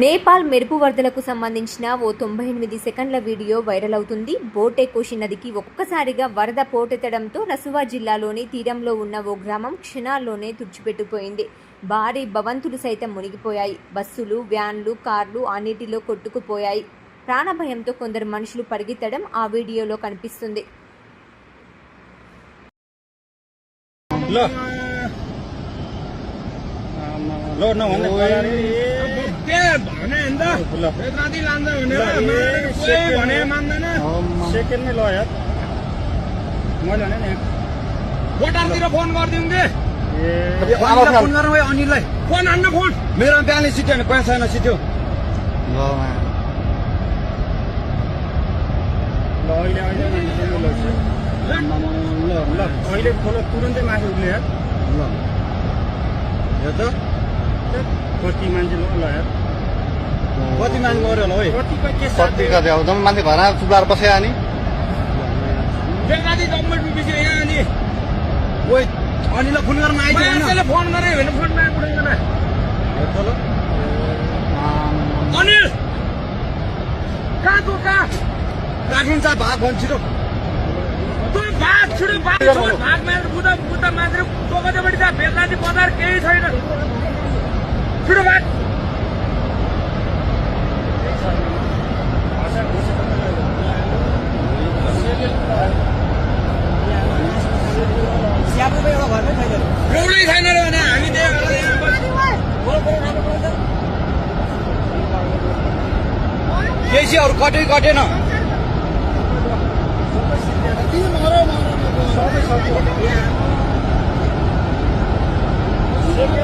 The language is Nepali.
నేపాల్ మెరుపు వరదలకు సంబంధించిన ఓ 98 సెకండ్ల వీడియో వైరల్ అవుతుంది. బోటే కోషి నదికి ఒక్కసారిగా వరద పోటెత్తడంతో రసువా జిల్లాలోని తీరంలో ఉన్న ఓ గ్రామం క్షణాల్లోనే తుడిచిపెట్టుపోయింది. భారీ భవంతులు సైతం మునిగిపోయాయి. బస్సులు, వ్యాన్లు, కార్లు ఆ నీటిలో కొట్టుకుపోయాయి. ప్రాణభయంతో కొందరు మనుషులు పరిగెత్తడం ఆ వీడియోలో కనిపిస్తుంది. फोन गरिदिउँ फोन गरौँ है अनिललाई फोन हान्न फोन मेरो बिहान सिट्यो भने पैसा छैन सिट्यो अहिले खोलो तुरन्तै माथि उठ्ने यार ल त कति मान्छे ल यार कति मान्छे गऱ्यो होला है कति गरे आउँदा माथि भरा चुलार बसे अनि बेलादी गभर्नमेन्ट बिजी यहाँ अनि ओइ अनिललाई फोन गर्न आइज हैन फोन गरे हैन फोन मा उठाउँदैन हेर ल अनिल कहाँ तो कहाँ राखिन्छ भाग भन्छिरो तँ भाग छिटो भाग मार बुदा मात्र टोकदै बढी जा बेलादी बजार केही छैन छिटो भाग एउटै छैन र भने हामी केसीहरू कटेन सबै